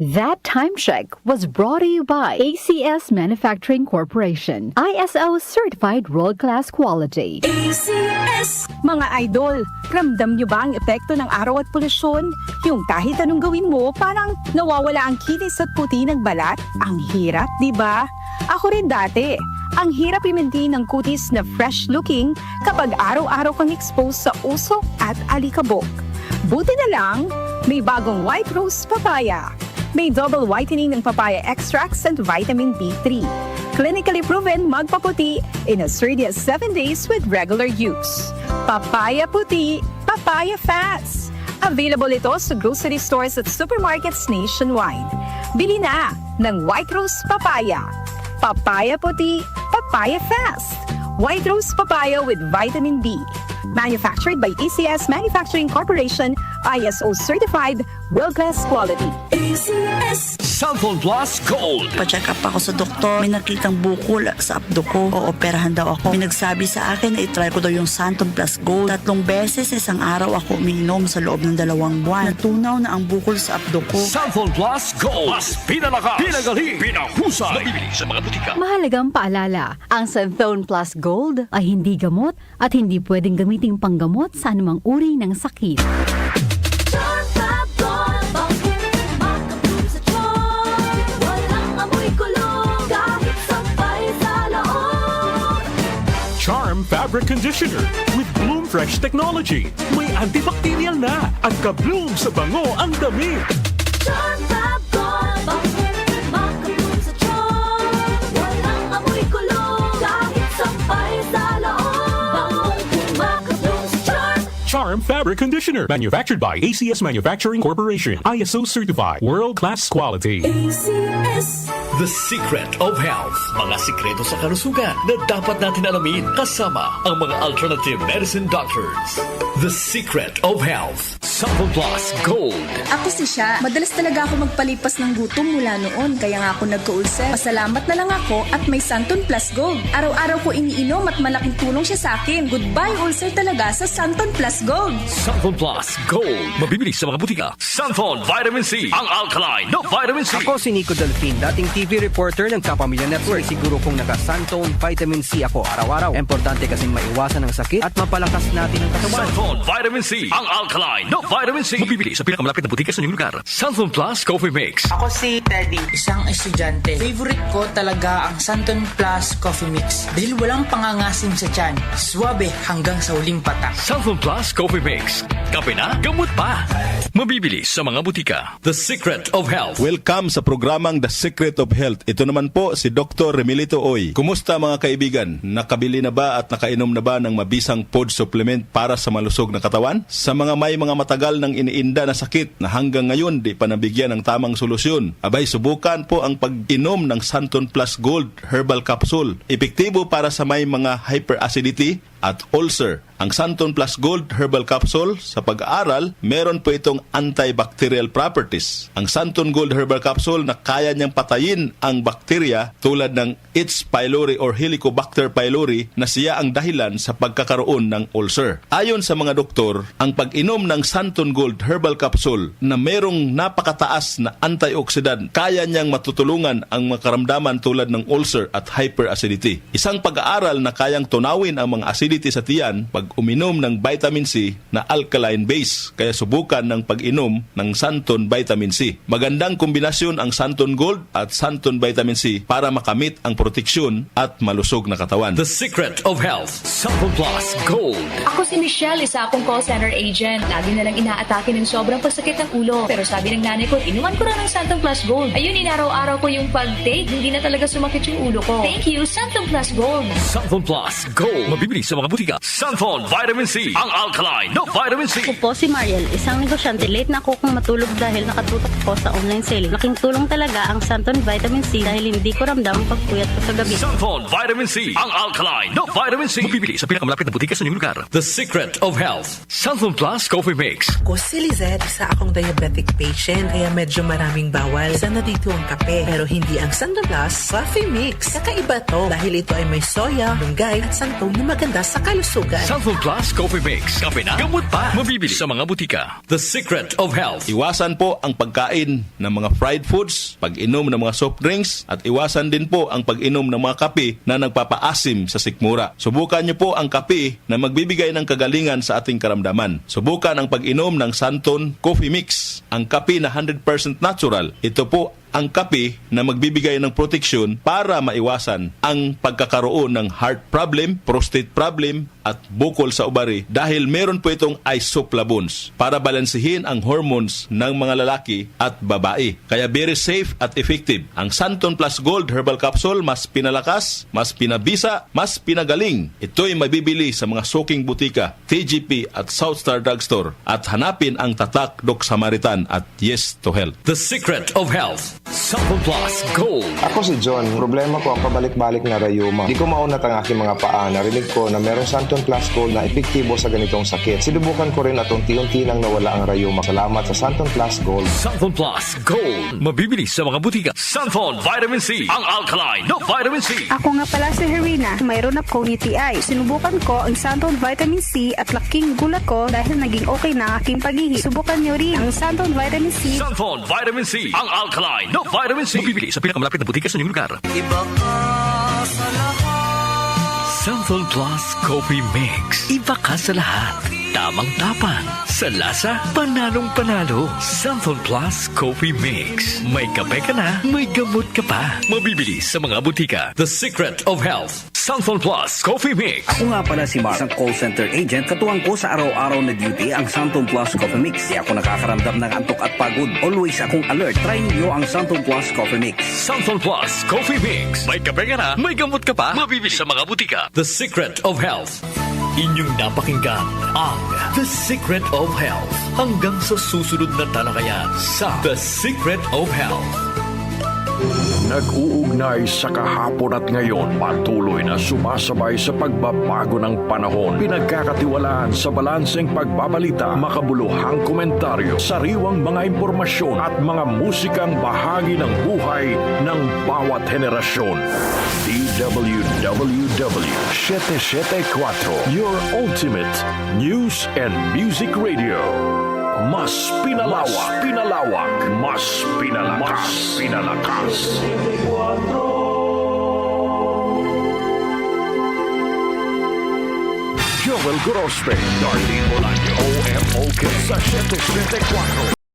That time check was brought to you by ACS Manufacturing Corporation, ISO certified world-class quality. ACS! Mga idol, ramdam nyo ba ang epekto ng araw at polusyon? Yung kahit anong gawin mo, parang nawawala ang kinis at puti ng balat? Ang hirap, di ba? Ako rin dati. Ang hirap i-maintain ng kutis na fresh-looking kapag araw-araw kang exposed sa usok at alikabok. Buti na lang, may bagong White Rose Papaya. May double whitening ng papaya extracts and vitamin B3. Clinically proven magpaputi in as early as 7 days with regular use. Papaya puti, papaya fast. Available ito sa grocery stores at supermarkets nationwide. Bili na ng White Rose Papaya. Papaya puti, papaya fast. White Rose Papaya with vitamin B. Manufactured by ACS Manufacturing Corporation, ISO certified, world-class quality. ACS! Santon Plus Gold. Pa-check up ako sa doktor. May nakitang bukol sa abdo ko. Ooperahan daw ako. May nagsabi sa akin na itry ko daw yung Santon Plus Gold. 3 beses isang araw ako umiinom sa loob ng 2 buwan. Natunaw na ang bukol sa abdo ko. Santon Plus Gold. Mas pinalakas, pinagaling, pinahusay. Mabibili sa mga butika. Mahalagang paalala, ang Santon Plus Gold ay hindi gamot at hindi pwedeng gamiting panggamot sa anumang uri ng sakit. Charm Fabric Conditioner with Bloom Fresh Technology. May antibacterial na at ka-bloom sa bango ang damit. Charm Fab Gold, maka-bloom sa charm. Walang amoy kulong kahit sampay sa loob. Maka-bloom sa charm. Charm Fabric Conditioner. Manufactured by ACS Manufacturing Corporation. ISO certified. World-class quality. ACS. The Secret of Health. Mga sikreto sa kalusugan na dapat natin alamin kasama ang mga alternative medicine doctors. The Secret of Health. Santon Plus Gold. Ako si Sha. Madalas talaga ako magpalipas ng gutom mula noon, kaya nga ako nagka-ulcer. Pasalamat na lang ako at may Santon Plus Gold. Araw-araw ko iniinom at malaking tulong siya sa akin. Goodbye ulcer talaga sa Santon Plus Gold. Santon Plus Gold. Mabibili sa mga butika. Santon Vitamin C. Ang alkaline na vitamin C. Ako si Nico Delfin, dating TV reporter ng Kapamilya Network. Siguro kung naka-Santon Vitamin C ako araw-araw. Importante kasing maiwasan ang sakit at mapalakas natin ang katawan. Santon Vitamin C. Ang alkaline na vitamin C. Mabibili sa pinakamalapit na butika sa inyong lugar. Santon Plus Coffee Mix. Ako si Teddy, isang estudyante. Favorite ko talaga ang Santon Plus Coffee Mix dahil walang pangangasim sa tiyan. Suwabe hanggang sa huling patak. Santon Plus Coffee Mix. Kape na, gamot pa. Mabibili sa mga butika. The Secret of Health. Welcome sa programang The Secret of Health. Ito naman po si Dr. Remilito Oy. Kumusta mga kaibigan? Nakabili na ba at nakainom na ba ng mabisang food supplement para sa malusog na katawan? Sa mga may mga matagal nang iniinda na sakit na hanggang ngayon di pa nabigyan ng tamang solusyon, abay subukan po ang pag-inom ng Santon Plus Gold Herbal Capsule. Epektibo para sa may mga hyperacidity at ulcer. Ang Santon Plus Gold Herbal Capsule, sa pag-aaral, meron po itong antibacterial properties. Ang Santon Gold Herbal Capsule na kaya niyang patayin ang bakterya tulad ng H. pylori or Helicobacter pylori na siya ang dahilan sa pagkakaroon ng ulcer. Ayon sa mga doktor, ang pag-inom ng Santon Gold Herbal Capsule na merong napakataas na antioxidant, kaya niyang matutulungan ang mga karamdaman tulad ng ulcer at hyperacidity. Isang pag-aaral na kayang tunawin ang mga acidity sa tiyan pag uminom ng vitamin C na alkaline base, kaya subukan ng pag-inom ng Santon Vitamin C. Magandang kombinasyon ang Santon Gold at Santon Vitamin C para makamit ang proteksyon at malusog na katawan. The Secret of Health. Santon Plus Gold. Ako si Michelle, isa akong call center agent. Lagi na lang inaatake ng sobrang pagsakit ng ulo. Pero sabi ng nanay ko, inuman ko na ng Santon Plus Gold. Ayun, inaraw-araw ko yung pag-take. Hindi na talaga sumakit yung ulo ko. Thank you, Santon Plus Gold. Santon Plus Gold. Mabibili sa mga butika. Santon Vitamin C. Ang alkaline na vitamin C. Ako po si Mariel, isang negosyante. Late na ako kung matulog dahil nakatutok ko sa online selling. Laking tulong talaga ang Santon Vitamin C dahil hindi ko ramdam ang pagpuyat ko sa gabi. Santon Vitamin C. Ang alkaline na vitamin C. Mabibili sa pinakamalapit na butika sa inyong lugar. The Secret of Health. Santon Plus Coffee Mix. Ako si Lizette, isa akong diabetic patient kaya medyo maraming bawal. Isa na dito ang kape pero hindi ang Santon Plus Coffee Mix. Kakaiba to dahil ito ay may soya, lunggay at santol na maganda sa kalusugan. Santhol Plus Coffee Mix. Kape na, gamot pa. Mabibili sa mga butika. The Secret of Health. Iwasan po ang pagkain ng mga fried foods, pag-inom ng mga soft drinks, at iwasan din po ang pag-inom ng mga kape na nagpapaasim sa sikmura. Subukan niyo po ang kape na magbibigay ng kagalingan sa ating karamdaman. Subukan ang pag-inom ng Santon Coffee Mix, ang kape na 100% natural. Ito po ang kape na magbibigay ng proteksyon para maiwasan ang pagkakaroon ng heart problem, prostate problem, at bukol sa ubari dahil meron po itong isoflavones para balansehin ang hormones ng mga lalaki at babae. Kaya very safe at effective. Ang Santon Plus Gold Herbal Capsule mas pinalakas, mas pinabisa, mas pinagaling. Ito'y mabibili sa mga suking butika, TGP at Southstar Drugstore at hanapin ang tatak Doc Samaritan at Yes to Health. The Secret of Health. Santhol Plus Gold. Ako si John. Problema ko ang pabalik-balik na rayuma. Di ko maunat ang aking mga paa. Narinig ko na merong Santon Plus Gold na epektibo sa ganitong sakit. Sinubukan ko rin at unti-unti nang nawala ang rayuma. Salamat sa Santon Plus Gold. Santhol Plus Gold. Mabibili sa mga butika. Santhol Vitamin C. Ang alkaline na vitamin C. Ako nga pala si Herina, mayroon akong UTI. Sinubukan ko ang Santon Vitamin C at laking gulat ko dahil naging okay na ang aking paghihi. Subukan nyo rin ang Santon Vitamin C. Santhol Vitamin C. Ang alkaline na vitamin C. Mabibili sa pinakamalapit na butika sa inyong lugar. Iba ka sa lahat. Santhol Plus Coffee Mix. Iba ka sa lahat. Tamang-tapang. Sa lasa, panalong-panalo. Santhol Plus Coffee Mix. May kape ka na, may gamot ka pa. Mabibili sa mga butika. The Secret of Health. Santhol Plus Coffee Mix. Ako nga pala si Mark, isang call center agent. Katuwang ko sa araw-araw na duty ang Santhol Plus Coffee Mix. Di ako nakakaramdam ng antok at pagod. Always akong alert. Try niyo ang Santhol Plus Coffee Mix. Santhol Plus Coffee Mix. May kape ka na, may gamot ka pa. Mabibili sa mga butika. The Secret of Health. Inyong napakinggan ang The Secret of Health. Hanggang sa susunod na talakayan sa The Secret of Health. Nag-uugnay sa kahapon at ngayon, patuloy na sumasabay sa pagbabago ng panahon. Pinagkakatiwalaan sa balanseng pagbabalita, makabuluhang komentaryo, sariwang mga impormasyon at mga musikang bahagi ng buhay ng bawat henerasyon. DWWW 774, your ultimate news and music radio. Mas pinalawak, mas pinalakas. Joel Grospe, Darlene Bolaño, OMOK sa 774.